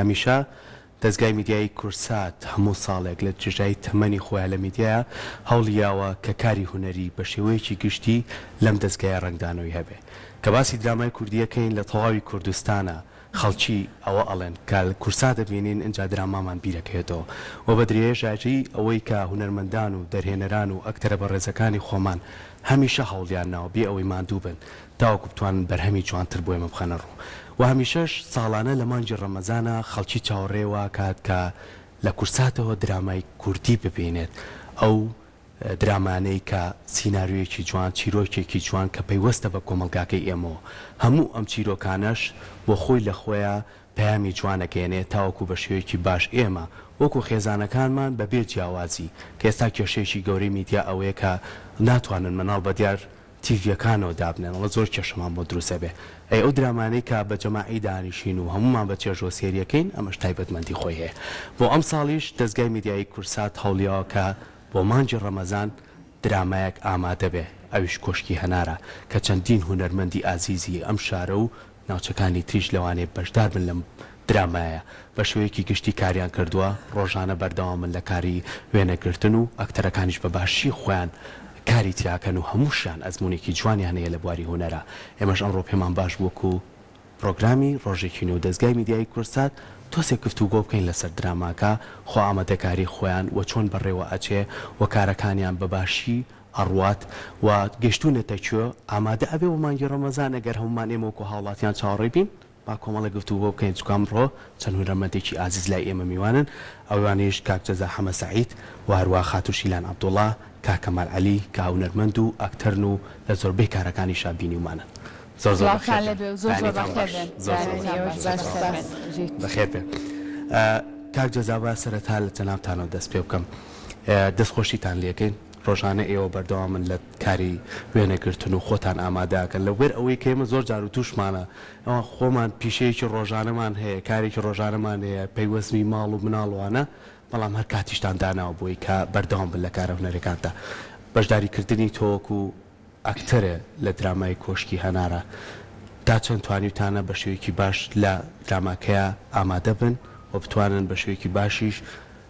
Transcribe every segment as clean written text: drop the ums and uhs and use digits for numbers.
هەمیشە دەستگای میدیایی کورسات هەموو ساڵێک لە جژای تەمەنی خۆیان لە میدیایە هەوڵیاوە کە کاری هوەری بە شێوەیەکی گشتی لەم دەستگایە ڕنگدانەوەی هەبێ کە باسی درامای کوردیەکەین لە تەواوی کوردستانە خەڵکی ئەوە ئەڵێن کە کورسا دەبینین ئەجا درامامان بیرەکەوێتەوە و بە درێژاژی ئەوەی کە هونەرمەندان و دەرهێنەران و ئەکتەرە بەڕێزەکانی خۆمان هەمیشە هەوڵیان ناوە بێ ئەوەی ماندوو بن تاوەکو بتوانن بەرهەمی جوانتر بۆ ئێمە بخەنە ڕوو و هەمیشەش ساڵانە لە مانگی ڕەمەزانە خەڵکی چاوەڕێوە کات کە لە کورساتەوە درامای کوردی ببینێت ئەو درامانەی کە سیناریۆیەکی جوان چیرۆکێکی جوان کە پەیوەستە بە کۆمەلگاکەی ئێمەوە هەموو ئەم چیرۆکانەش بۆ خۆی لە خۆیان پەیامی جوانەکەێنێت تاوەکو بە شێوەیەکی باش ئێمە وەکو خێزانەکانمان بەبێ جیاوازی کە ئێستا کێشەیەکی گەورەی میدیا ئەوەیە کە ناتوانن مەناڵ بە دیار تیڤیەکانەوە دابنێن وڵە زۆر کێشەمان بۆ دروستە بێ ئەی ئەو درامانەی کە بە جەماعی دانیشین و هەمومان بە چێژۆ سێریەکەین ئەمەش تایبەتمەندی خۆی هەیە بۆ ئەم ساڵیش دەستگای میدیایی کورسات هەوڵیەوە کە بۆ مانگی ڕەمەزان درامایەک ئامادە بێ ئەویش کۆشکی هەنارە کە چەندین هونەرمەندی ئازیزی ئەم شارە و ناوچەکانی تریش لەوانێ بەشدار بن لەم درامایە بە شوەیەکی گشتی کاریان کردووە ڕۆژانە بەردەوامن لە کاری وێنەگرتن و ئەکتەرەکانیش بە باشی خۆیان کاری تیاکەن و هەمووشان ئەزمونێکی جوانیان هەیە لە بواری هوەرە ئێمەش ئەمڕۆ پێمان باش وەکو پرۆگرامی ڕۆژێکی نو دەستگای میدیایی کورسات تۆسێک گفتوگۆ بکەین لەسەر دراماکە خۆ ئامادەکاری خۆیان و چۆن بەڕێوە ئەچێ و کارەکانیان بەباشی ئەڕوات و گەشتونەتە کوێ ئامادە ئەبێ و مانگی ڕەمەزان ئەگەر هەمومان ئێمە وەکو هاوڵاتیان چاوەڕێ بین با کۆمەڵە گفتوگۆ بکەین چکام ڕۆ چەند هونەرمەندێکی ئازیز لای ئێمە میوانن ئەوانەیش کاک جەزا حەمە سەعید و هەروە خاتوو شیلان عەبدوڵڵا کاک کەمال عەلی کە هونەرمەند و ئەکتەرن و لە زۆربەی کارەکانی شابینی ومانن بەخێر بێن کاک جەزا با سەرەتا لە جەنابتانەوە دەست پێ بکەم دەستخۆشیتان لێکەین ڕۆژانە ئێوە بەردەوامن لە کاری وێنەگرتن و خۆتان ئامادەکەن لەوێر ئەوەی کە ئێمە زۆر جار و تووشمانە ئەوە خۆمان پیشەیەکی ڕۆژانەمان هەیە کارێکی ڕۆژانەمان هەیە پەیوەستنی ماڵ و مناڵوانە بەڵام هەر کاتیشتان داناوە بۆی کە بەردەوام بن لە کارە هونەرەکاندا بەشداریکردنی تۆوەکو ئەکتەرە لە درامای کۆشکی هەنارە تا چەند توانیتانە بە شێوەیەکی باش لە دراماکەیە ئامادە بن و بتوانن بە شێوەیەکی باشیش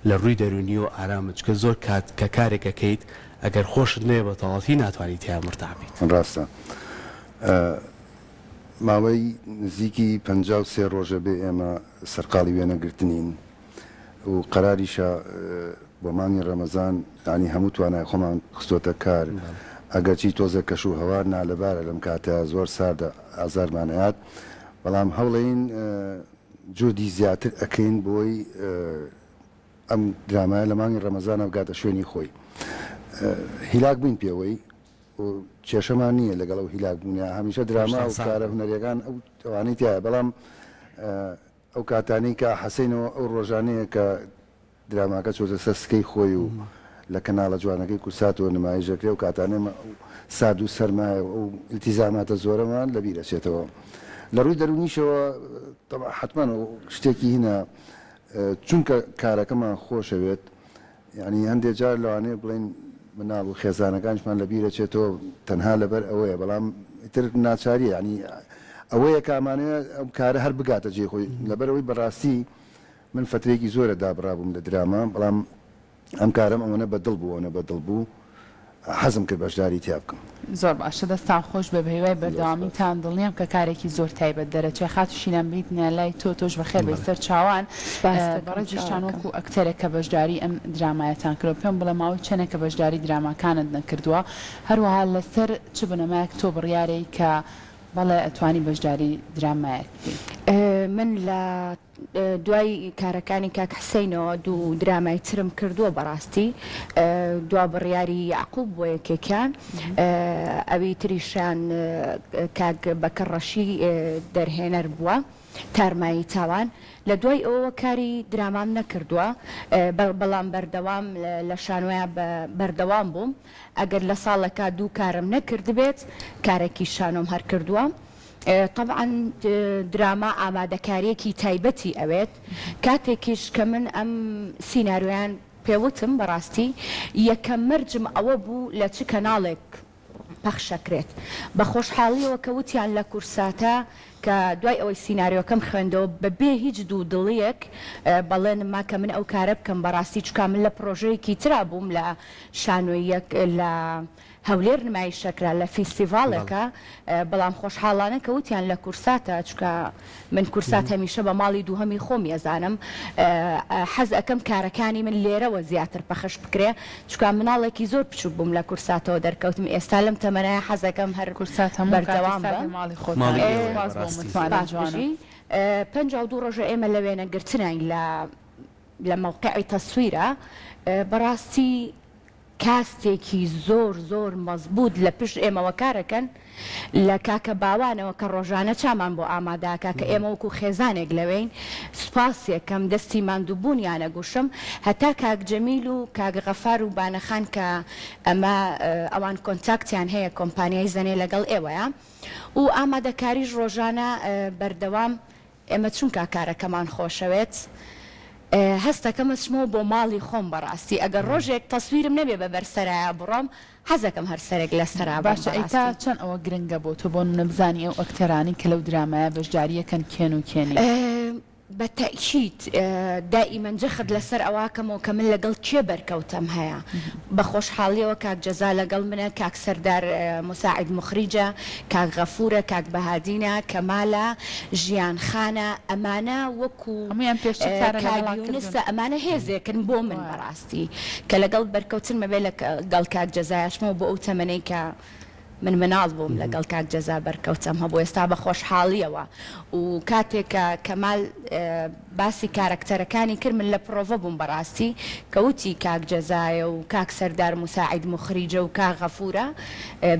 لە ڕووی دەرونی و ئارامت کە زۆر کات کە کارێکەکەیت ئەگەر خۆشت نوێ بە تەواتی ناتوانیت تیا مرتاحبیت ڕاستە ماوەی نزیکی 53 ڕۆژە بێ ئێمە سەرقاڵی وێنەگرتنین و قەراریشە بۆ مانگی ڕەمەزان ینی هەموو توانای خۆمان خستۆتە کار ئەگەرچی تۆزە کەش و هەوار نالەبارە لەم کاتە زۆر ساردە ئازارمانەیات بەڵام هەوڵین جودی زیاتر ئەکەین بۆی ئەم درامایە لە مانگی ڕەمەزانە بگاتە شوێنی خۆی هیلاک بووین پێوەی و کێشەمان نییە لەگەڵ ئەو هیلاک بوونە هەمیشە دراما و کارە هونەریەکان ئەوانەی تایە بەڵام ئەو کاتانەی کە حەسەینەوە ئەو ڕۆژانەیە کە دراماکە چۆتە سەسکەی خۆی و لە کەناڵە جوانەکەی کورساتەوە نمایشەکرێ و کاتانێمە ساد و سەرمایە و ئیلتیزاماتە زۆرەمان لەبیرەچێتەوە لە ڕووی دەرونیشەوە حتمما شتێکی هینە چونکە کارەکەمان خۆشەوێت ینی هەندێک جار لەوانەیە بڵێن مناڵ و خێزانەکانشمان لەبیرەچێتەوە تەنها لەبەر ئەوەیە بەڵام ئیتر ناچاریە ینی ئەوەیە کامانەیە ئەم کارە هەر بگاتە جێ خۆی لەبەرەوەی بەڕاستی من فترێکی زۆرە دابڕابووم لە دراما بەڵام ئەم کارم ئەوەنە بەدڵ بوو ئەوەنە بەدڵ بوو حەزم کرد بەشداری تیا بکەم زۆر باشە دەستان خۆش بە بەهێوای بەردەوامیتان دڵنیام کە کارێکی زۆر تایبەت دەرەچێ خاتوشینان بریتنە لای تۆش بەخێر بێ سەر چاوان بەڕێزیشتان وەکو ئەکتەرێک کە بەشداری ئەم درامایەتان کردو پێم بڵێ ماوەی چەنێک کە بەشداری دراماکانت نەکردووە هەروەها لەسەر چ بنەمایەک تۆ بڕیارەی کە بەڵێ ئەتوانی بەشداری درامایەک من لە دوای کارەکانی کاک حسەینەوە دوو درامای ترم کردووە بەڕاستی دوا بڕیاری یعقوب بۆ یەکێکیان ئەوی تریشان کاک بەکەڕەشی دەرهێنەر بووە تارمایی تاوان لە دوای ئەوە کاری درامام نەکردووە بەڵام بەردەوام لە شانوایە بەردەوام بووم ئەگەر لە ساڵەکە دوو کارم نەکرد بێت کارێکی شانۆم هەر کردووە طبعا دراما ئامادەکاریەکی تایبەتی ئەوێت کاتێکیش کە من ئەم سیناریۆیان پێوتم بەڕاستی یەکەم مەرجم ئەوە بوو لە چ کەناڵێک پەخشەکرێت بە خۆشحاڵیەوە کە وتیان لە کورساتە کە دوای ئەوەی سیناریۆکەم خوێندەوە بەبێ هیچ دوو دڵیەک بەڵێن ما کە من ئەو کارە بکەم بەڕاستی چکە من لە پرۆژەیەکی ترا بووم لە شانۆیەک لە هەولێر نمایشەکرا لە فیستیڤالێکە بەڵام خۆشحاڵانە کە وتیان لە کورساتە چکە من کورسات هەمیشە بە ماڵی دووهەمی خۆم ێزانم حەز ئەەکەم کارەکانی من لێرەوە زیاتر پەخش بکرێ چکە مناڵێکی زۆر بچوو بووم لە کورساتەوە دەرکەوتم ئێستا لەم تەمەنایە حەزەکەم هەر کورسات بەردەوام بە ماڵی خۆت 52 ڕۆژە ئێمە لە وێنەگرتنین لە موقعی تەسویرە بەڕاستی کاستێکی زۆر زۆر مەزبوط لە پشت ئێمەوە کارەکەن لە کاکە باوانەوە کە ڕۆژانە چامان بۆ ئاماداکە کە ئێمە وەکو خێزانێک لەوەین سوپاسێکم دەستی ماندووبوونیانە گوشم هەتا کاک جەمیل و کاک غەفار و بانەخان کە ئەمە ئەوان کۆنتاکتیان هەیە کۆمپانیای زەنێ لەگەڵ ئێوەیە و ئامادەکاریش ڕۆژانە بەردەوام ئێمە چونکە کارەکەمان خۆشەوێت هەستەکەم چمەوە بۆ ماڵی خۆم بەڕاستی ئەگەر ڕۆژێک تەسویرم نەبێ بە بەرسەرایە بڕۆم حەزەکەم هەر سەرێک لە سەرا باشە ئەیتا چەند ئەوە گرنگە بۆ تۆ بۆ نەبزانی ئەو ئەکتەرانی کە لەو درامایە بەشداریەکەن کێن و کێنی بەتەکیید دائیمەن جەخت لەسەر ئەواکەمەوە کە من لەگەڵ کێ بەرکەوتم هەیە بە خۆشحاڵیەوە کاک جەزا لەگەڵ منە کاک سەردار مساعید مخریجە کاک غەفورە کاک بەهادینە کەمالە ژیان خانە ئەمانە وەکو کاگیونستە ئەمانە هێزێکن بۆ من بەڕاستی کە لەگەڵ بەرکەوتن مەبێ لەگەڵ کاک جەزایشمەوە بۆ ئەو تەمەنەی کە من مناڵ بووم لەگەڵ کاک جەزا بەرکەوتم هەبوو ئێستا بە خۆشحاڵیەوە و کاتێکە کەمال باسی کارەکتەرەکانی کرد من لە پرۆڤە بووم بەڕاستی کەوتی کاک جەزایە و کاک سەردار مساعید مخریجە و کاک غەفورە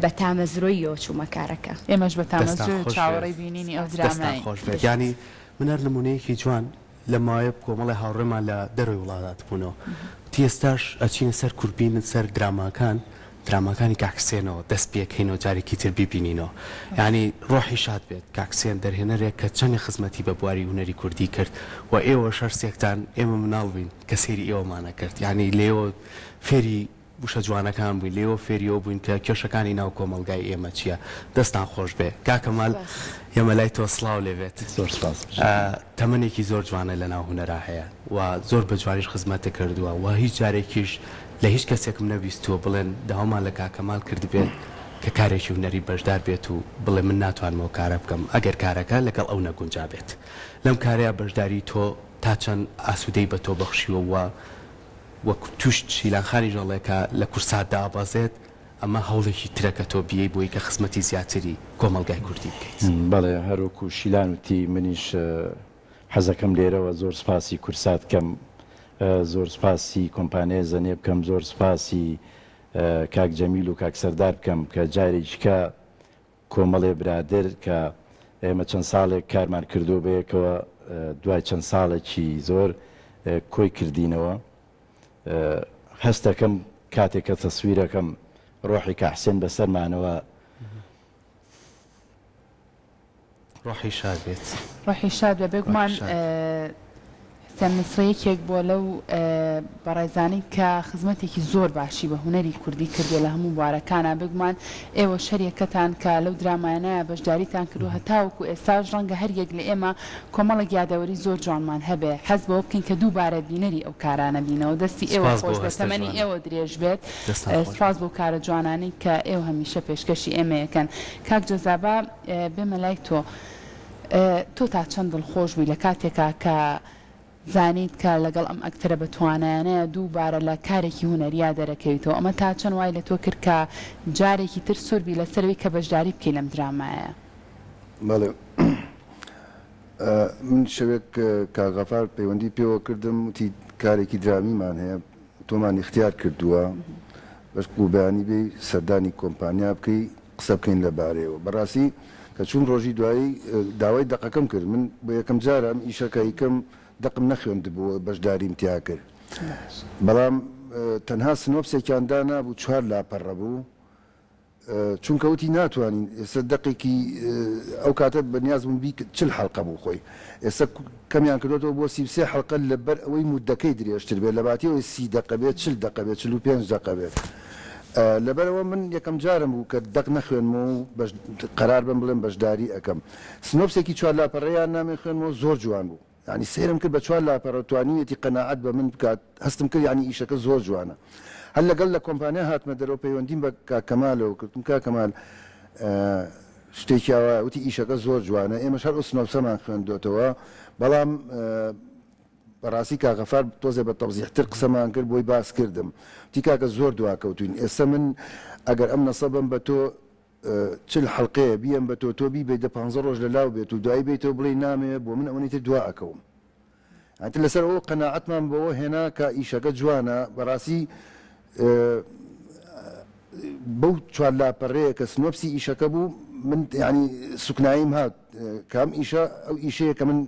بە تامەزرۆیەوە چوومە کارەکە ئێمەش بە تامەزرۆی چاوەڕێی بینینی ئەو درامای ینی من هەر نمونەیەکی جوان لە مایە کۆمەڵی هاوڕێمان لە دەروی وڵاتات بوونەوە تێستاش ئەچینە سەر کوربینت سەر دراماکانی کاکسێنەوە دەست پێکەینەوە جارێکی تر بیبینینەوە ینی ڕۆحی شاد بێت کاکسێن دەرهێنەرێک کە چەندی خزمەتی بە بواری هوەری کوردی کرد و ئێوە شەرسێکتان ئێمە مناڵ بین کە سێری ئێوەمانە کرد ینی لێوە فێری وشە جوانەکان بووین لێوە فێریەوە بووین کە کێشەکانی ناو کۆمەلگای ئێمە چییە دەستان خۆش بێ کاکەمال ئێمە لای تۆ سڵاو لێبێت زۆر سپاس تەمەنێکی زۆر جوانە لە ناو هونەرا هەیە و زۆر بە جوانیش خزمەتە کردووە و هیچ جارێکیش لە هیچ کەسێکم نەویستووە بڵێن داوامان لە کاکەمال کرد بێت کە کارێکی هونەری بەشدار بێت و بڵێ من ناتوانمەوە کارە بکەم ئەگەر کارەکە لەگەڵ ئەو نەگونجا بێت لەم کارەیە بەشداری تۆ تا چەند ئاسوودەی بە تۆ بەخشیوە وەکو توش شیلانخانی ژەڵێکە لە کورساتدا ئابازێت ئەمە هەوڵێکی ترەکە تۆ بیەی بۆی کە خزمەتی زیاتری کۆمەلگای کوردی بکەیت بەڵێ هەروەکو شیلان وتی منیش حەزەکەم لێرەوە زۆر سپاسی کورسات کەم زۆر سپاسی کۆمپانیای زەنێ بکەم زۆر سپاسی کاک جەمیل و کاک سەردار بکەم کە جارێکیکە کۆمەڵێ برادر کە ئێمە چەند ساڵێک کارمان کردو بەیەکەوە دوای چەند ساڵێکی زۆر کۆی کردینەوە هەستەکەم کاتێککە تەسویرەکەم ڕۆحی کەحسێن بەسەرمانەوە ڕۆحی شاد بێت ڕۆحی شاد بێ بێگومان حسێن نسرەیەکێک بۆ لەو بەڕێزانی کە خزمەتێکی زۆر باشی بە هونەری کوردی کردو لە هەموو بوارەکانە بگومان ئێوە شەریەکەتان کە لەو درامایانەیە بەشداریتان کردو هەتاوەکو ئێستاش ڕەنگە هەریەک لە ئێمە کۆمەڵێک یادەوەری زۆر جوانمان هەبێ حەز بەوە بکەین کە دووبارە بینەری ئەو کارانە بینەوە دەستی ئێوە خۆش بە تەمەنی ئێوە درێژ بێت سپاس بۆ کارە جوانانی کە ئێوە هەمیشە پێشکەشی ئێمەیەکەن کاک جەزابا بێمە لای تۆ تا چەند دڵخۆش بووی لە کاتێکا کە زانیت کە لەگەڵ ئەم ئەکتەرە بەتوانانەیە دووبارە لە کارێکی هونەریا دەرەکەویتەوە ئەمە تا چەند وای لە تۆ کرد کە جارێکی تر سووربی لەسەروی کە بەشداری بکەی لەم درامایە بەڵێ من شەوێک کاغەفار پەیوەندی پێوە کردم وتی کارێکی درامیمان هەیە تۆمان اختیار کردووە بەش قوبیانی بێ سەردانی کۆمپانیا بکەی قسە بکەین لەبارەیەوە بەڕاستی کە چون ڕۆژی دوایی داوای دەقەکەم کرد من بە یەکەم جارم ئیشەکە یکەم دەقم نەخوێندبووە بەشداریم تیا کرد بەڵام تەنها سنۆپسێکیاندا نابوو 4 لاپەڕە بوو چونکە وتی ناتوانین ئێستا دقێکی ئەو کاتە بەنیاز بووم بی 40 حەڵقە بوو خۆی ئێستا کەمیان کردوەوە بۆ 33 حەڵقە لەبەر ئەوەی مودەکەی درێژتر بێت لە باتیەوەی 30 دقە بێت 40 دقە بێت 45 دقە بێت لەبەرەوە من یەکەم جارم بوو کە دەق نەخوێنمە و قەرار بم بڵێم بەشداری ئەەکەم سنۆپسێکی چوار لاپەڕەیان نامێ خوێنمەوە زۆر جوان بوو ینی سێرم کرد بە چوار لاپەڕە توانیوێتی قەناعەت بە من بکات هەستم کرد ینی ئیشەکە زۆر جوانە هەر لەگەڵ لە کۆمپانیا هاتمە دەرەوە پەیوەندیم بە کاکەمالەوە کردم کاکەمال شتێکیاوە وتی ئیشەکە زۆر جوانە ئێمەش هەر سنۆپسەمان خوێندوتەوە بەڵام بەڕاستی کاغەفار تۆزێ بە تەوزیحتر قسەمان کرد بۆی باس کردم تی کاکە زۆر دواکەوتوین ئێستا من ئەگەر ئەم نەسەبم بە تۆ چل حەڵقەیە بیەم بە تۆ بیبێت 15 ڕۆژ لە لاو بێت و دوایی بێتەوە بڵێ نامێ بۆ من ئەوەی تر دوا ئەکەوم ئەتە لەسەر ئەوە قەناعەتمان بەوە هێنا کە ئیشەکە جوانە بەڕاستی بەو چوار لاپەڕەیە کە سنۆپسی ئیشەکە بوو من ینی سوکناییم هات کام ئیشە ئەو ئیشەیە کە من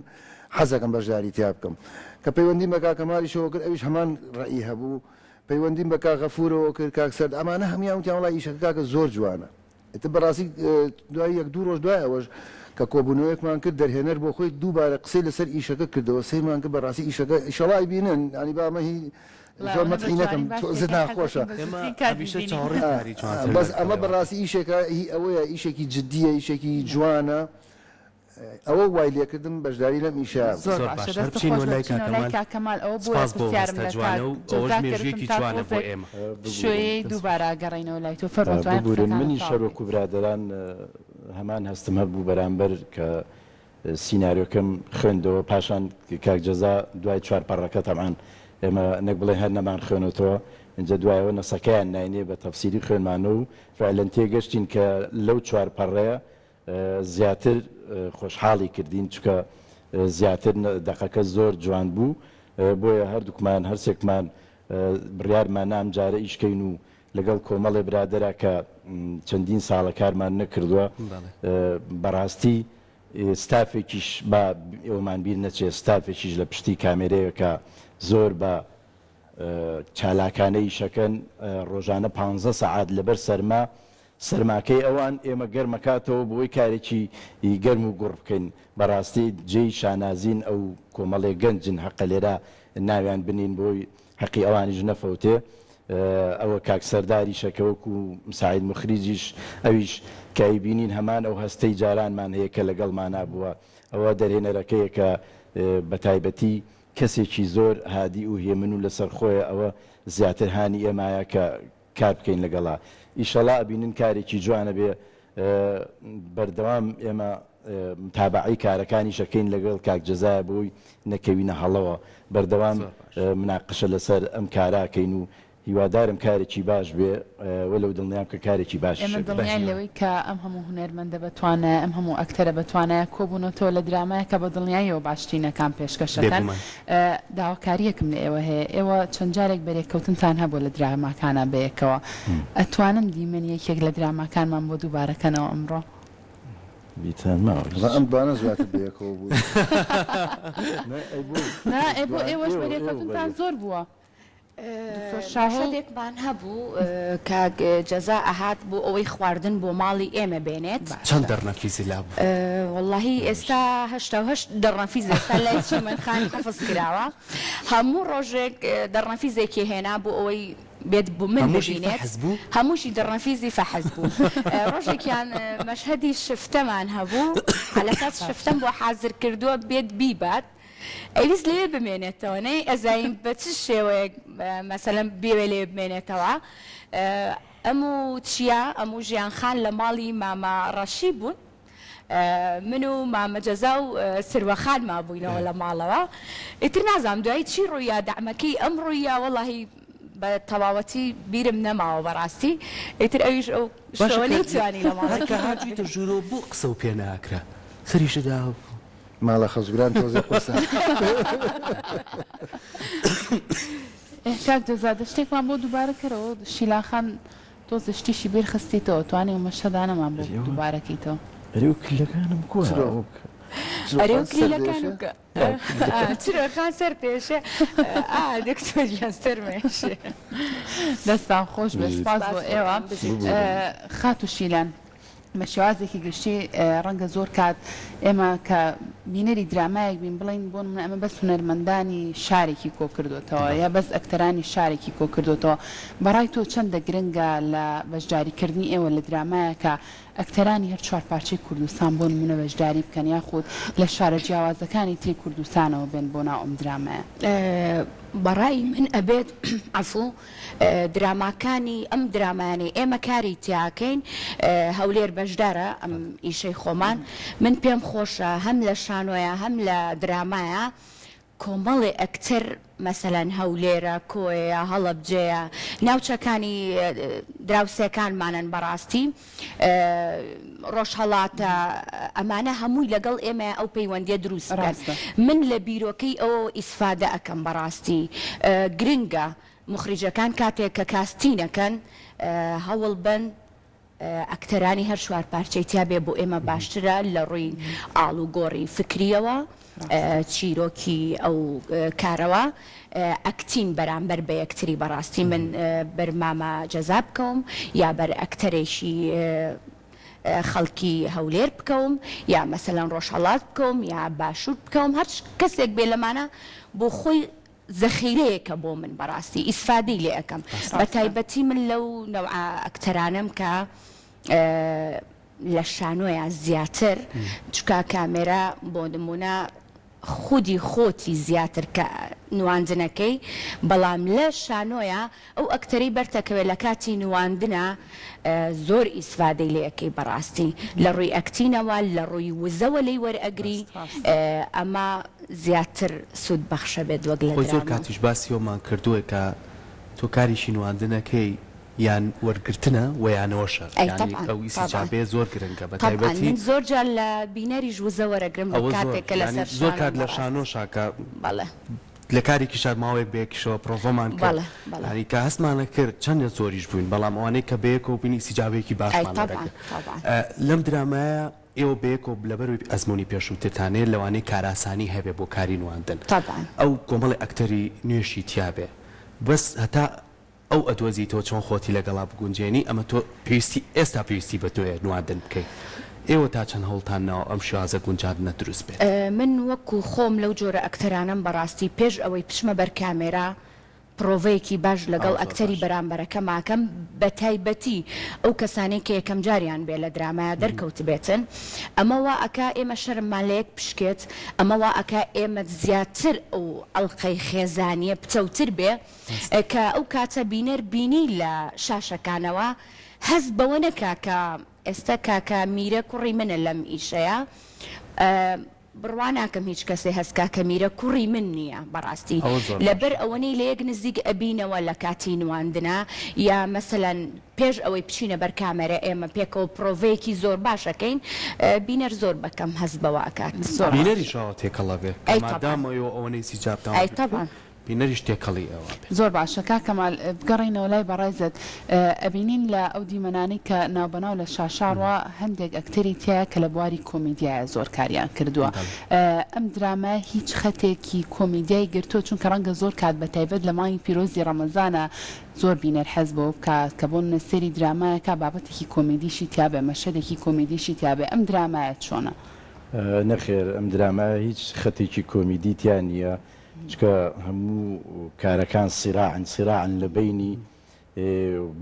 حەزەکەم بەشداری تیا بکەم کە پەیوەندیم بە کاکەمالیشەوە کرد ئەویش هەمان ڕێی هەبوو پەیوەندیم بە کاغەفورەوە کرد کاکسەر ئەمانە هەمیان وتیان وڵای ئیشەکە کاکە زۆر جوانە ئێتە بەڕاستی دوای یەک دوو ڕۆژ دوای ئەوەش کە کۆبوونەوەیەکمان کرد دەرهێنەر بۆ خۆی دووبارە قسەی لەسەر ئیشەکە کردەوە سەیمان کرد بەڕاستی ئیشەکە ئیشەڵای بینن ینی بامەهی زۆر مەتحی نەکەم زت ناخۆشە بەس ئەمە بەڕاستی ئیشێکە هی ئەوەیە ئیشێکی جددیە ئیشێکی جوانە ئەوە وای لێکردم بەشداری لەم ئیشە زۆر کاکەمال ئەوە بۆ پرسیارم لە شوێی دووبارە گەڕینەوە لای تۆ فەرمووتوان منی شەرۆک و برادران هەمان هەستم هەبوو بەرامبەر کە سیناریۆکەم خوێندەوە پاشان کاک جەزا دوای چوار پەڕەکە تەمان ئێمە نەک بڵێ هەر نەمان خوێنەوە اینجا دوایەوە نەسەکەیان ناینێ بە تەفسیری خوێنمانەوە و فعلەن تێگەشتین کە لەو چوار پەڕەیە زیاتر خۆشحاڵی کردین چکە زیاتر دەقەکە زۆر جوان بوو بۆیە هەردووکمان هەرسێکمان بڕیارمان نام جارە ئیشکەین و لەگەڵ کۆمەڵێ برادرە کە چەندین ساڵە کارمان نەکردووە بەڕاستی ستافێکیش با ئێوەمان بیر نەچێت ستافێکیش لە پشتی کامێرەیە کە زۆر بە چالاکانەی شەکەن ڕۆژانە 15 سەعات لەبەر سەرماکەی ئەوان ئێمە گەرمەکاتەوە بۆی کارێکی گەرم و گوڕ بکەین بەڕاستی جێی شانازین ئەو کۆمەڵێ گەنجن حەقە لێرە ناویان بنین بۆی حەقی ئەوانیش نەفەوتێ ئەوە کاک سەرداری شەکەوەکو مساعید مخریجیش ئەویش کای بینین هەمان ئەو هەستەی جارانمان هەیە کە لەگەڵمانە بووە ئەوە دەرهێنەرەکەیە کە بە تایبەتی کەسێکی زۆر هادی و هێمن و لەسەر خۆیە ئەوە زیاتر هانی ئێمایە کە کار بکەین لەگەڵا ئیشەڵا ئەبینن کارێکی جوانە بێ بەردەوام ئێمە متابعی کارەکانی شەکەین لەگەڵ کاک جەزایە بۆی نەکەوینە هەڵەوە بەردەوام مناقشە لەسەر ئەم کاراکەین و هیوادارم کارێکی باش بێ وەلەو دڵنیام کە کارێکی باش ئێمە دڵنیان لەوەی کە ئەم هەموو هونەرمەندە بتوانە ئەم هەموو ئەکتەرە بتوانە کۆبوونەوە لە درامایە کە بە دڵنیاییەوە باشترینەکان پێشکەشەکان داواکاریەکم لە ئێوە هەیە ئێوە چەند جارێک بەرێککەوتنتان هەبوو لە دراماکانە بەیەکەوە ئەتوانن دیمەنی یەکێک لە دراماکانمان بۆ دووبارەکەنەوە ئەمڕۆ بیتان ماوە ئەم بانە زیاتر بەیەکەوە بوو بۆ ئێوەش بەرێککەوتنتان زۆر بووە شادێکمان هەبوو کە جەزا ئەهات بۆ ئەوەی خواردن بۆ ماڵی ئێمە بێنێت چەند دەرنەفیزی لا بوو واللهی ئێستا هەشتا دەڕنەفیز ئێستا لای چیمەن خانی حەفظ کراوە هەموو ڕۆژێک دەڕنەفیزێکی هێنا بۆ ئەوەی بێت بوو من ببینێت هەمووشی دەڕنەفیزی فەحز بوو ڕۆژێکیان مەشهەدی شفتەمان هەبوو لەساس شفتەم بۆ حازر کردووە بێت بیبات ئەویست لێ بمێنێتەوە نەی ئەزایم بە چ شێوەیەک مەسەلەن بێوێ لێ بمێنێتەوە ئەموو چیە ئەموو ژیان خان لە ماڵی مامە ڕەشی بوون من و مامە جەزا و سروەخان ما بووینەوە لە ماڵەوە ئیتر نازانم دوایی چی ڕوویە دەعمەکەی ئەم ڕوویە وەڵاهی بە تەواوەتی بیرم نەماوە بەڕاستی ئیتر ئەویش ئەو شەوەی توانی لە ماڵەکە هاتوویتە ژوورەوە بۆ قسە و پێ ناکرا سەریشدا ماڵە خەزگران تۆزە قسە کاک جەزا شتێکمان بۆ دووبارە کەرەوە شیلاخان تۆ شتیشی بیر خستیتەوە توانێ مەشەدانەمان بۆ دووبارەکەیتەوە ئەرێ کلەکانم کووە ئەرێ کلیلەکان چرۆخان سەر پێشێ دکتۆریان سەرمێشێ دەستان خۆش بێ سپاس بۆ ئێوە خات و شیلان بە شێوازێکی گشتی ڕەنگە زۆر کات ئێمە کە بینەری درامایەک بین بڵین بۆ من ئەمە بەس هونەرمەندانی شارێکی کۆ کردوتەوە یا بەس ئەکتەرانی شارێکی کۆ کردوتەوە بەڕای تۆ چەندە گرنگە لە بەشداریکردنی ئێوە لە درامایەکە ئەکتەرانی هەر چوار پارچەی کوردستان بۆ نمونە بەشداری بکەن یاخود لە شارە جیاوازەکانی تری کوردستانەوە بێن بۆ ناو ئەم درامایە بەڕای من ئەبێت عفو دراماکانی ئەم درامانەی ئێمە کاری تیاکەین هەولێر بەشدارە ئەم ئیشەی خۆمان من پێم خۆشە هەم لە شانۆیە هەم لە درامایە کۆمەڵی ئەکتەر مەسەلەن هەولێرە کۆیە هەڵەبجەیە ناوچەکانی دراوسەکانمانن بەڕاستی ڕۆژهەڵاتە ئەمانە هەمووی لەگەڵ ئێمە ئەو پەیوەندیە دروستکەن من لە بیرۆکەی ئەوە ئیسفادە ئەەکەم بەڕاستی گرنگە مخریجەکان کاتێک کە کاستینەکەن هەوڵ بن ئەکتەرانی هەر شوار پارچەی تیا بێ بۆ ئێمە باشترە لە ڕووی ئاڵ و گۆڕی فکریەوە چیرۆکی ئەو کارەوە ئەکتین بەرامبەر بە یەکتری بەڕاستی من بەرمامە جەزا بکەم یا بەر ئەکتەرێکی خەڵکی هەولێر بکەم یا مەسەلەن ڕۆژهەڵات بکەم یا باشوور بکەم هەر کەسێک بێ لەمانە بۆ خۆی زەخیرەیەکە بۆ من بەڕاستی ئیسفادەی لێ ئەەکەم بە تایبەتی من لەو نەوع ئەکتەرانم کە لە شانۆیە زیاتر چکا کامێرە بۆ نمونە خودی خۆتی زیاتر کە نواندنەکەی بەڵام لە شانۆیە ئەو ئەکتەری بەرتەکەوێت لە کاتی نواندنە زۆر ئیسفادەی لەکەی بەڕاستی لە ڕووی ئەکتینەوە لە ڕووی وزەوە لی وەرئەگری ئەمە زیاتر سوود بەخشە بێت وەک لە زۆر کاتیش باسیەوەمان کردووە کە تۆ کاریشی نواندنەکەی یان وەرگرتنە و یانەوەشە ئەو ئیسیجابێ زۆر گرنگە بە تایبەتی زۆر جار لە بینەریش وزە وەرەگرم بە کاتێککە لەسەر زۆر کات لە شانۆشاکە لە کارێکی شار ماوەیەک بێکیشەوە پرۆڤۆمان کرد هەری کە هەستمانە کرد چەندە زۆریش بووین بەڵام ئەوانەی کە بەیەکەوە بینی ئیسیجابێکی باشمان لەم درامایە ئێوە بەیەکەوە لەبەروی ئەزمموی پێشووتتانێت لەوانەی کاراسانی هەبێ بۆ کاری نواندن ئەو کۆمەڵی ئەکتەری نوێشی تیاابێ بەس هەتا ئەو ئەدۆزیتەوە چۆن خۆتی لەگەڵا بگونجێنی ئەمە تۆ پێویستی ئێستا پێویستی بە تۆیە نواندن بکەیت ئێوە تا چەند هەوڵتانەوە ئەم شازە گونجاندنە دروست بێت من وەکو خۆم لەو جۆرە ئەکتەرانم بەڕاستی پێش ئەوەی پشمە بەر کامێرا پرۆڤەیەکی باش لەگەڵ ئەکتەری بەرامبەرەکە ماکەم بە تایبەتی ئەو کەسانەی کە یەکەم جاریان بێ لە درامایە دەرکەوت بێتن ئەمەوە ئەکا ئێمە شەرممان لە یەک پشکێت ئەمەوە ئەکا ئێمە زیاتر ئەو ئەڵلقەی خێزانیە بچەوتر بێ کە ئەو کاتە بینەر بینی لە شاشەکانەوە هەست بەوە نەکا کە ئێستا کاکە میرە کوڕی منە لەم ئیشەیە بڕوان ناکەم هیچ کەسێ هەستکا کە میرە کوڕی من نییە بەڕاستی لەبەر ئەوەنەی لە یەک نزیک ئەبینەوە لە کاتی نواندنە یا مەسەلەن پێش ئەوەی بچینە بەر کامێرە ئێمە پێکەوە پرۆڤەیەکی زۆر باشەکەین بینەر زۆر بەکەم هەست بەوە ئەکات بینەریشەوە تێکەڵە بێ مادامەوە ئەوەی سیجابتان بینەریش تێکەڵی ئەوە زۆر باشە کاکەمال بگەڕینەوە لای بەڕایزت ئەبینین لە ئەو دیمەنانی کە ناوبەناو لە شاشاڕوە هەندێک ئەکتەری تایە کە لە بواری کۆمیدیایە زۆر کاریان کردووە ئەم درامە هیچ خەتێکی کۆمیدیای گرتۆ چونکە ڕەنگە زۆر کات بە تایبەت لە مانگی پیرۆزی ڕەمەزانە زۆر بینەر حەز بۆ بکات کە بۆ نەسەری درامایەکە بابەتێکی کۆمیدیشی تیابێ مەشەدێکی کۆمیدیشی تیابێ ئەم درامایە چۆنە نەخێر ئەم درامە هیچ خەتێکی کۆمیدی تیان نییە چکە هەموو کارەکان سیراعن لە بینی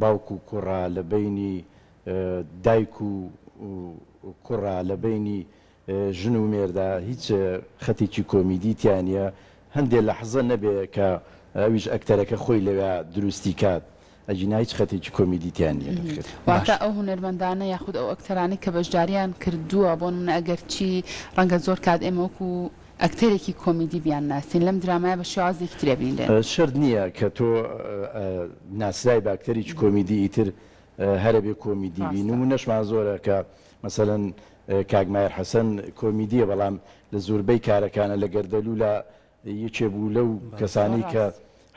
باوک و کوڕا لە بینی دایک و کوڕا لە بینی ژن و مێردا هیچ خەتێکی کۆمیدی تیانە هەندێک لە حەزە نەبێ کە ئەویش ئەکتەرەکە خۆی لەوێ دروستی کات ئەجینا هیچ خەتێکی کۆمیدی تیانە واتە ئەو هونەرمەندانە یاخود ئەو ئەکتەرانی کە بەشداریان کردووە بۆ ئەگەر چی ڕەنگە زۆر کات ئێمە وەکو ئەکتەرێکی کۆمیدی بیان ناسین لەم درامایە بە شێوازێکی ترێ بینێن شەرت نییە کە تۆ ناسرای بە ئەکتەرێکی کۆمیدی ئیتر هەرە بێ کۆمیدی بین و نەشمان زۆرە کە مەسەلەن کاگمایر حەسەن کۆمیدیە بەڵام لە زۆربەی کارەکانە لە گەردەلوو لە یەکێ بوو لەو کەسانی کە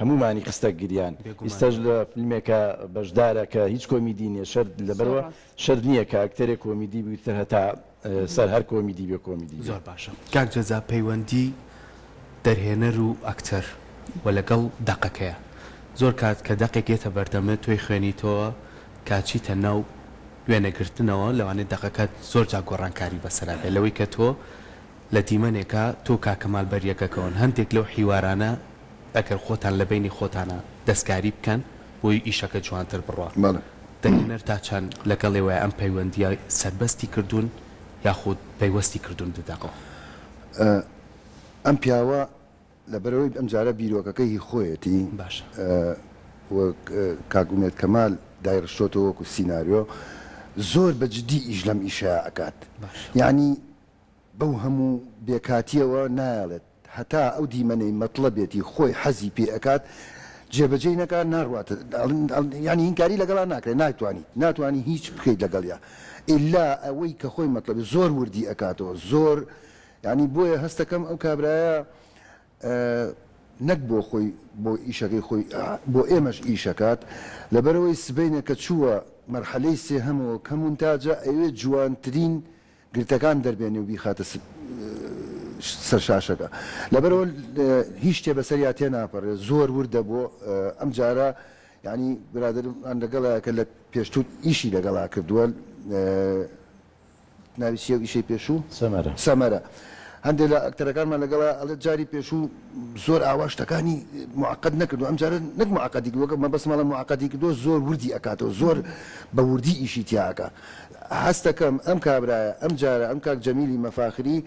هەمومانی خستە گریان ئیستەش لە فیلمێکە بەشدارە کە هیچ کۆمیدی نییە شەرت لەبەرەوە شەرت نییە کە ئەکتەرێک کۆمیدی بیتر هەتا سەر هەر کۆمیدی بێ کۆمیدی زۆر باشە کاک جەزا پەیوەندی دەرهێنەر و ئەکتەر و لەگەڵ دەقەکەیە زۆر کات کە دەقێکێتە بەردەمە توی خوێنیتەوە کاچیتە ناو وێنەگرتنەوە لەوانێت دەقەکەت زۆر جا گۆڕانکاری بەسەرا بێت لەوەی کە تۆ لە دیمەنێکە تۆ کاکەمال بەریەکەکەون هەندێک لەو حیوارانە ئەگەر خۆتان لە بینی خۆتانە دەستکاری بکەن بۆی ئیشەکە جوانتر بڕوە دەگەنەر تا چەند لەگەڵێوە ئەم پەیوەندیە سەربەستی کردوون یاخود پەیوەستی کردوون دەداقەوە ئەم پیاوە لەبەرەوەی ئەم جارە بیرۆکەکەی خۆیەتی باش کاگومێت کەمال دایڕشتۆتەوە وەکو سیناریۆ زۆر بەجددی ئیش لەم ئیشە ئەکات یعنی بەو هەموو بێکاتیەوە نایڵێت هەتا ئەو دیمەنەی مەطلبێتی خۆی حەزی پێ ئەکات جێبەجێی نەکە ناڕواتە ینی هینکاری لەگەڵا ناکرێت ناتوانانی هیچ بکەیت لەگەڵیا ئللا ئەوەی کە خۆی مەطلب زۆر وردی ئەکاتەوە زۆر ینی بۆیە هەستەکەم ئەو کابرایە نەک بۆ خۆی بۆ ئیشەکەی خۆی بۆ ئێمەش ئیشەکات لەبەرەوەی سبەینە کە چووە مەرحەلەی سێ هەمەوە کە مونتاجە ئەوێ جوانترین گرتەکان دەربێنێ و بیخاتە سەرشاشەکە لەبەرەوە هیچ شتێ بەسەریا تێ ناپەڕێ زۆر وردە بۆ ئەم جارە ینی برادرمان لەگەڵە کە لە پێشتوت ئیشی لەگەڵا کردووە ناویسیە ئیشەی پێشوو سەمەرە هەندێک لە ئەکتەرەکانمان لەگەڵا ئەڵێ جاری پێشوو زۆر ئاواشتەکانی معقد نەکردو ئەم جارە نەک معقدی کردووە مە بەسمەڵە معقدی کردو زۆر وردی ئەکاتەوە زۆر بە وردی ئیشی تیاکە هەستەکەم ئەم کابرایە ئەم جارە ئەم کاک جەمیلی مەفاخری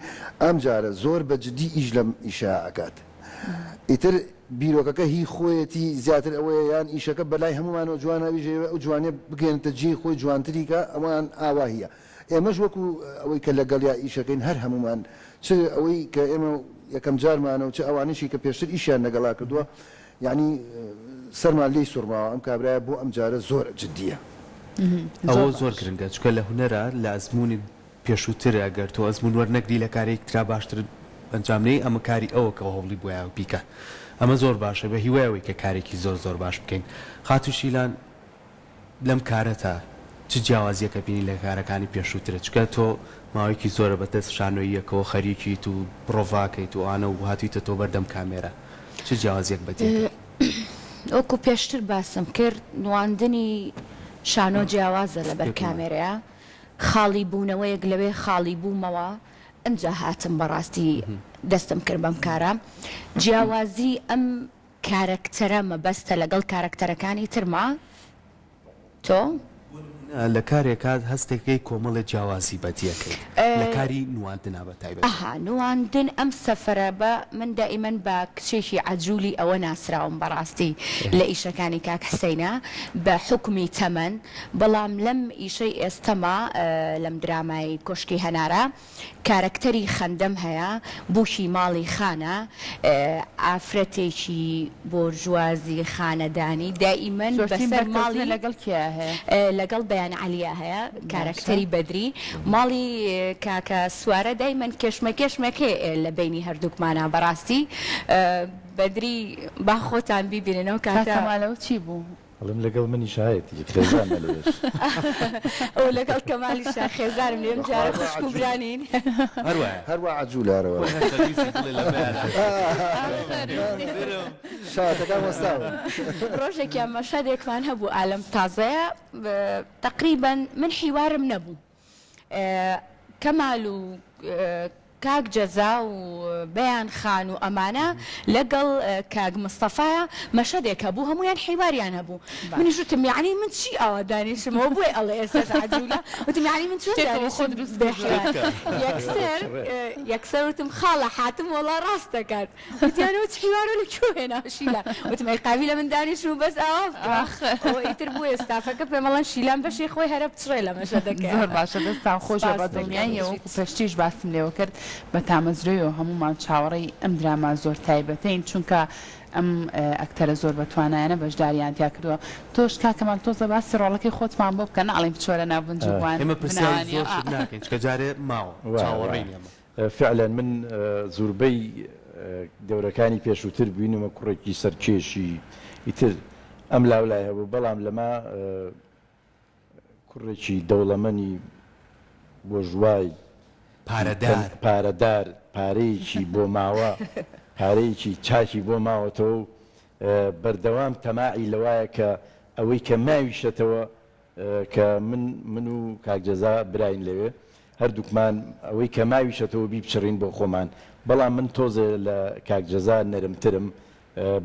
ئەم جارە زۆر بەجددی ئیش لەم ئیشە ئەکات ئیتر بیرۆکەکە هی خۆیەتی زیاتر ئەوەیە یان ئیشەکە بەلای هەمومانەوە جوانەویژەوە ئەو جوانێ بگەێنێتە جێی خۆی جوانتریکە ئەوان ئاواهیە ئێمەش وەکو ئەوەی کە لەگەڵیا ئیشەکەین هەر هەمومان چ ئەوەی کە ئێمە یەکەم جارمانەوە چ ئەوانشی کە پێشتر ئیشیان لەگەڵا کردووە یعنی سەرمان لێی سوڕماوە ئەم کابرایە بۆ ئەم جارە زۆر جددیە ئەوە زۆر گرنگە چکە لە هونەرە لە ئەزمموی پێشووتر ئەگەر تۆ ئەزمون وەرنەگری لە کارێک ترا باشتر ئەنجامنەی ئەمە کاری ئەوە کە هەوڵی بۆیە بیکە ئەمە زۆر باشە بە هیوایەوەی کە کارێکی زۆر باش بکەین خاتوشیلان لەم کارەتە چ جیاوازیەکە بینی لە کارەکانی پێشووترە چکە تۆ ماوەیەکی زۆرە بەدەست شانۆییەکەەوە خەریکیت و بڕۆڤاکەیت و ئانە و هاتوویتە تۆ بەردەم کامێرە چ جیاوازیەک بەدێ ئۆکو پێشتر باسم کرد نواندنی شانۆ جیاوازە لەبەر کامێرەیە خاڵی بوونەوەیەک لەوێ خاڵی بوومەوە ئەمجا هاتم بەڕاستی دەستم کرد بەم کارە جیاوازی ئەم کارەکتەرە مەبەستە لەگەڵ کارەکتەرەکانی ترما تۆ لە کارێکات هەستێکی کۆمەڵە جیاوازی بەدیەکەی لە کاری نواندنا بە تایبەت نواندن ئەم سەفرە بە من دائیمەن بە کچێکی عەجوولی ئەوە ناسراوم بەڕاستی لە ئیشەکانی کاک حسەینە بە حکمی تەمەن بەڵام لەم ئیشەی ئێستەما لەم درامای کۆشکی هەنارە کارەکتەری خەندەم هەیە بوشی ماڵی خانە ئافرەتێکی بۆرژوازی خانەدانی دائیمەن بەسەر ماڵی لەگەڵ کیا هەیە لەگەڵ بەیان عەلیە هەیە کارەکتەری بەدری ماڵی کاکە سوارە دایمەن کێشمەکێشمەکێ لە بینی هەردووکمانە بەڕاستی بەدری با خۆتان بیبیننەوە کاتەمالەوە چی بوو؟ ئەڵم لەگەڵ منی شایەتی خێزانە لێش ئەو لەگەڵ کەمالی شا خێزارم لێم جارە خوشکوبرانین هەروە عەجوولارەوە شاتەکان وەستاوە ڕۆژێکیان مەشەدێکمان هەبوو ئالەم تازەیە تقریبا من حیوارم نەبوو کەمال و کاک جەزا و بەیان خان و ئەمانە لەگەڵ کاک مستەفایە مەشەدێک هەبوو هەمویان حیواریان هەبوو منیش وتم یعنی من چی ئەوە دانیشمەوە بۆی ئەڵێ ئێستاش عەجوولە وتم یعنی من چۆن دانیشم دروست یەکسەر وتم خاڵە حاتم وەڵا ڕاست دەکات وتیانەوە چ حیوارە لە کوێ هێنا شیلان وتم ئەی قاوی لە من دانیشم و بەس ئاوا بکەم ئیتر بوو ئێستافەکە پێمەڵەن شیلان بەشی خۆی هەرە بچڕێ لە مەشەدەکە زۆر باشە دەستان خۆشە بە دڵنیایەوە پێشتیش باسم لێوە کرد بە تامەزرەوە هەمومان چاوەڕێی ئەم دراما زۆر تایبەتین چونکە ئەم ئەکتەرە زۆر بەتوانایانە بەشداریان تیا کردووە تۆش کاکەمان تۆزە باسی ڕۆڵەکەی خۆتمان بۆ بکەن ئاڵیم بچۆرە ناوبن جوان ئێمە پرسیاری زۆر شت ناکەین چکە جارێ ماوە چاوەڕێین ئێمە فعلا من زۆربەی دەورەکانی پێشووتر بینمە کوڕێکی سەرکێشی ئیتر ئەم لاولای هەبوو بەڵام لەما کوڕێکی دەوڵەمەنی بۆ ژوای پارەدار پارەیەکی بۆ ماوە پارەیەکی چاکی بۆ ماوەتەوە و بەردەوام تەماعی لەوایە کە ئەوەی کە ماویشێتەوە کە من و کاک جەزا براین لەوێ هەردووکمان ئەوەی کە ماویشەتەوە بی بچڕین بۆ خۆمان بەڵام من تۆزە لە کاکجەزا نەرمترم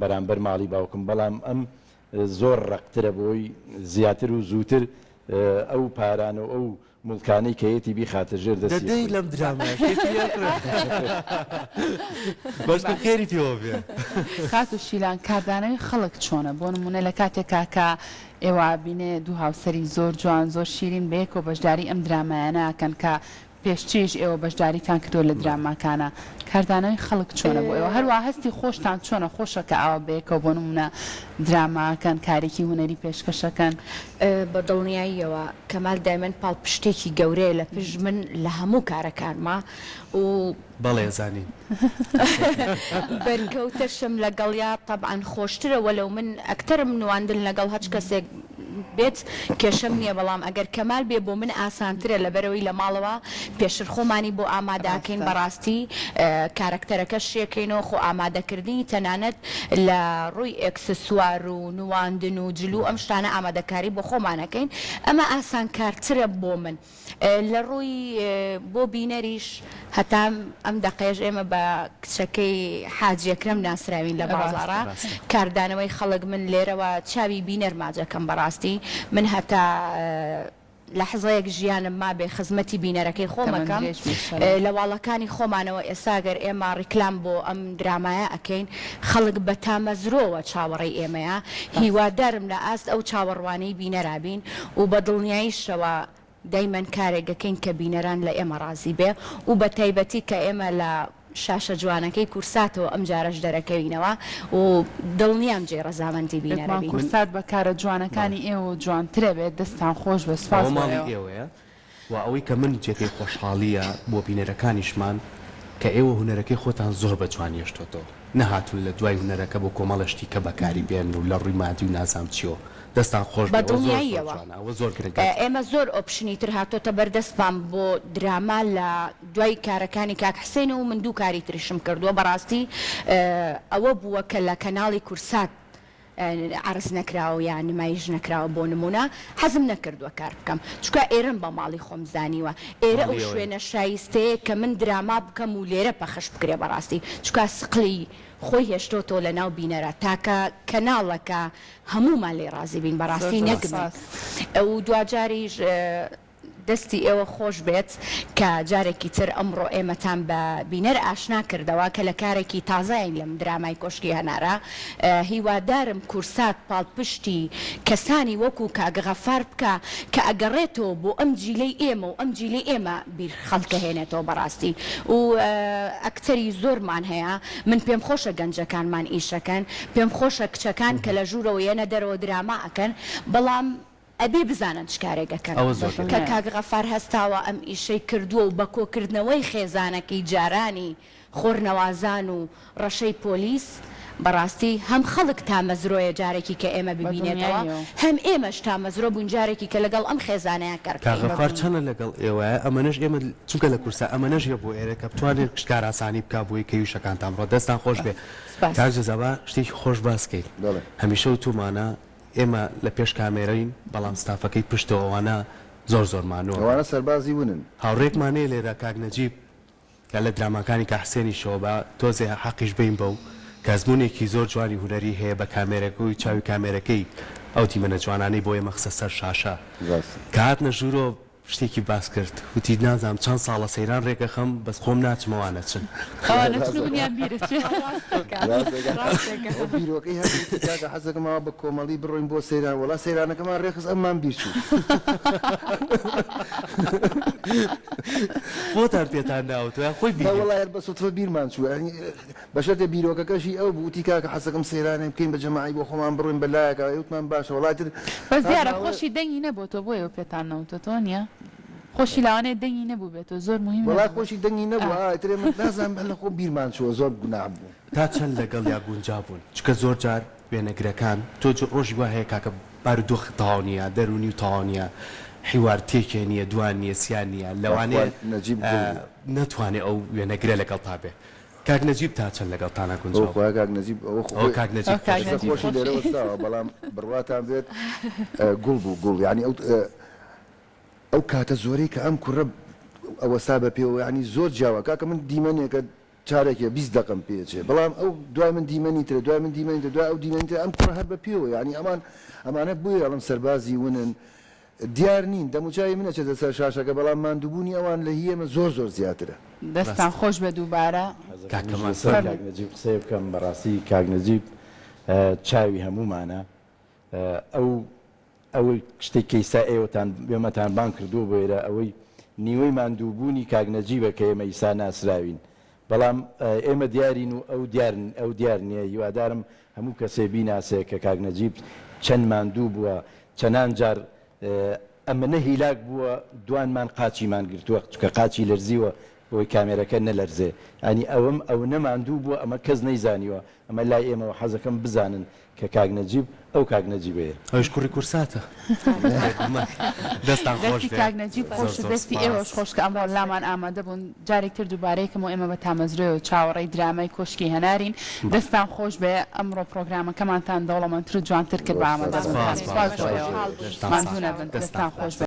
بەرامبەر ماڵی باوکم بەڵام ئەم زۆر ڕقترە بۆی زیاتر و زووتر ئەو پاران و ئەو مڵکانەی کەیەتی بیخاتە ژێر دەستی دەدەی لەم درامایە باشتر خێری تێوە بێ خات و شیلان کاردانەوەی خەڵک چۆنە بۆ نمونە لە کاتێکا کە ئێوە بینێ دوو هاوسەری زۆر جوان زۆر شیرین بەیەکەوە بەشداری ئەم درامایانەکەن کە پێشچیش ئێوە بەشداریتان کردو لە دراماکانە کاردانەوەی خەڵک چۆنە بۆ ئێوە هەروە هەستی خۆشتان چۆنە خۆشە کە ئاوا بەیەکەوە بۆ نمونە دراماکەن کارێکی هوەری پێشکەشەکەن بە دڵنیاییەوە کەمال دایمەن پاڵ پشتێکی گەورەیە لە پشت من لە هەموو کارەکانما و بەڵێ زانین بەرکەوتەشم لەگەڵیا طبعاً خۆشترەوە لەو من ئەکتەرم نواندن لەگەڵ هەچ کەسێک بێت کێشەم نییە بەڵام ئەگەر کەمال بێ بۆ من ئاسانترە لەبەرەوەی لە ماڵەوە پێشتر خۆمانی بۆ ئامادەکەین بەڕاستی کارکتەرەکە شێکەینەوە خۆ ئامادەکردنی تەنانەت لە ڕووی ئەکسسوار و نواندن و جلو ئەم شتانە ئامادەکاری بۆ خۆمانەکەین ئەمە ئاسان کارترە بۆ من لە ڕووی بۆ بینەریش هەتا ئەم دەقێژ ئێمە بە کچەکەی حاجیەکرم ناسراوین لە بازاڕە کاردانەوەی خەڵک من لێرەوە چاوی بینەر ماجەکەم بەڕاستی من هەتا لەحظەیەک ژیانم ما بێ خزمەتی بینەرەکەی خۆمەکەم لە واڵەکانی خۆمانەوە ئێساگەر ئێمە ڕیکلام بۆ ئەم درامایە ئەەکەین خەڵک بە تامەزرۆوە چاوەڕێی ئێمەیە هیوادارم لە ئاست ئەو چاوەڕوانەی بینەرابین و بە دڵنیاییشەوە دایمەن کارێکەکەین کە بینەران لە ئێمە ڕازی بێ و بە تایبەتی کە ئێمە لە شاشە جوانەکەی کورساتەوە ئەم جارەش دەرەکەوینەوە و دڵنیام جێ ڕەزامەندی بینەرەبین کورسات بە کارە جوانەکانی ئێوە جوانترە بێت دەستان خۆش بە سوپاس ماڵی ئێوەیە و ئەوەی کە من جێگەی خۆشحاڵیە بۆ بینەرەکانیشمان کە ئێوە هوەرەکەی خۆتان زۆر بە جوانیشتۆتەوە نەهاتون لە دوای هوەرەکە بۆ کۆمەڵشتی کە بەکاری بێن و لە ڕووی مادی و نازام چیۆ دەستان خۆش بە دڵنیاییەوە زۆر ئێمە زۆر ئۆپشنی تر هاتۆتە بەردەستمان بۆ دراما لە دوای کارەکانی کاک حسێن و من دوو کاری تریشم کردووە بەڕاستی ئەوە بووە کە لە کەناڵی کورسات عرض نەکراوە یان نمایش نەکراوە بۆ نمونە حەزم نەکردووە کار بکەم چکە ئێرەم بە ماڵی خۆم زانیوە ئێرە ئەو شوێنە شایستەیە کە من دراما بکەم و لێرە پەخش بکرێ بەڕاستی چکە سقلی خۆی هێشتۆتۆ لە ناو بینەرە تاکە کەناڵەکە هەمومان لێ ڕازی بین بەڕاستی نەگمە ئەو دوجاریش دەستی ئێوە خۆش بێت کە جارێکی تر ئەمڕۆ ئێمەتان بە بینەر ئاشنا کردەوە کە لە کارێکی تازایین لەم درامای کۆشکی هەنارە هیوادارم کورسات پاڵپشتی کەسانی وەکو کاگغەفار بکە کە ئەگەڕێتەوە بۆ ئەم جیلەی ئێمە و ئەم جیلەی ئێمە بیر خەڵکە هێنێتەوە بەڕاستی و ئەکتەری زۆرمان هەیە من پێم خۆشە گەنجەکانمان ئیشەکەن پێم خۆشە کچەکان کە لە ژوورەوە یەنە دەرەوە دراما ئەکەن بەڵام ئەبێ بزانن چ کارێکەکەن کە کاگغەفار هەستاوە ئەم ئیشەی کردووە و بە کۆکردنەوەی خێزانەکەی جارانی خۆرنەوازان و ڕەشەی پۆلیس بەڕاستی هەم خەڵک تامەزرۆیە جارێکی کە ئێمە ببینێتەوە هەم ئێمەش تامەزرۆ بوون جارێکی کە لەگەڵ ئەم خێزانەیە کاغەفار چەنە لەگەڵ ئێوەیە ئەمەنەش ئێمە چونکە لە کورسە ئەمەنەش بۆ ئێرە کە بتوانێت کار ئاسانی بک بۆی کەویشەکانتان ڕۆ دەستان خۆش بێ کاژەزەبا شتێکی خۆش باسکەیت هەمیشە و تومانە ئێمە لە پێش کامێرەین بەڵام ستافەکەی پشتەوەوانە زۆر زۆرمانەوە ئەوانە سەربازی ونن هاوڕێکمانەیە لێرە کاک نەجیب کە لە دراماکانی کە حسێنی شەوە بە تۆزێ حەقیش بین بە و کەزمونێکی زۆر جوانی هوەری هەیە بە کامێرەکەی چاوی کامێرەکەی ئەو تیمەنە جوانانەی بۆ ئێمە خسە سەر شاشە کە هاتنە ژوورۆ شتێکی باس کرد وتی نازام چەند ساڵە سەیران ڕێگە خەم بەس خۆم ناچمەوانە چن بیرۆکەی هەکە حەزەکەمەوە بە کۆمەڵی بڕۆین بۆ سەیران وڵا سەیرانەکەمان ڕێخست ئەممان بیرچوو خۆتان پێتان ناوتە خۆی وڵایەت بە سوتفە بیرمان چوو بەشێتە بیرۆکەکەشی ئەو بووتی کاکە حەزەکەم سەیرانێ بکەین بە جەماعی بۆ خۆمان بڕۆین بەلایەکە ئەوتمان باشە وڵاتر بەس دیارە خۆشی دەنگی نەبوو تۆ بۆیەوە پێتان نەوتە تۆ نییە خۆشی لاوانێت دەنگی نەبوو بێتەوە زۆر مهم وڵات خۆشی دەنگی نەبوو ترێ من نازانم لە خۆ بیرمان چووە زۆر گوناه بوو تا چەند لەگەڵ یا گونجا بوون چکە زۆر جار وێنەگرەکان تۆ ڕۆژی وا هەیە کاکە بارودۆخ تاوانیە دەرونی و تاوانیە حیوار تێکێ نیە دوان نیە سیان نیە لەوانەیە نەتوانێت ئەو وێنەگرە لەگەڵ تا بێ کاک نەجیب تا چەند لەگەڵ تانە گونج کاک نەجیب خۆشی لێرەوەستاوە بەڵام بڕواتان بێت گوڵ بوو گوڵ ینی ئەو کاتە زۆرەی کە ئەم کوڕە ئەوەستا بە پێوە ینی زۆر جیاوە کاکە من دیمەنێکە چارێکە 20 دقم پێچێ بەڵام ئەو دوای من دیمەنی ترە دوای من دیمەنی دوای ئەو دیمەنی ئەم کوڕ هەر بە پێوە ینی ئەمانە بووی ئەڵم سەربازی ونن دیار نین دەموچای منە چێتە سەر شاشەکە بەڵام مادووبوونی ئەوان لە هیەمە زۆر زیاترە دەستان خۆش بە دووبارە کاکنەجیب قسەی بکەم بەڕاستی کاکنەجیب چاوی هەمومانە ئەوەی شتێک کەیسا ئێوەتان بێمەتان بان کردووە بۆێرە ئەوەی نیوەی مادووبوونی کاکنەجیبە کە ئێمە ئیسا ناسراوین بەڵام ئێمە دیارین و ئەو دیار نییە هیوادارم هەموو کەسێ بیناسێ کە کاکنەجیب چەند ماندوو بووە چەنان جار ئەمە هیلاک بووە دوانمان قاچیمان گرتووە چکە قاچی لەرزیوە بۆی کامێرەکە نەلەرزێ ئەنی ئەو نەماندوو بووە ئەمە کەس نەیزانیوە ئەمە لای ئێمەوە حەزەکەم بزانن کە کاکنەجیب ئەو کاکنەجیبەیە ئەوش کوڕی کورساتە دەستان خۆش دەستی کاکنەجیب خۆش دەستی ئێوەش خۆش کە ئەمڕۆ لامان ئامادە بوون جارێکتر دووبارەیەکەمەوە ئێمە بە تامەزرەوە چاوەڕێی درامای کۆشکی هەنارین دەستان خۆش بێ ئەمڕۆ پرۆگرامەکەمانتان دەوڵەمەندتر و جوانتر کرد بە ئامادەبوون دەستان خۆش بێ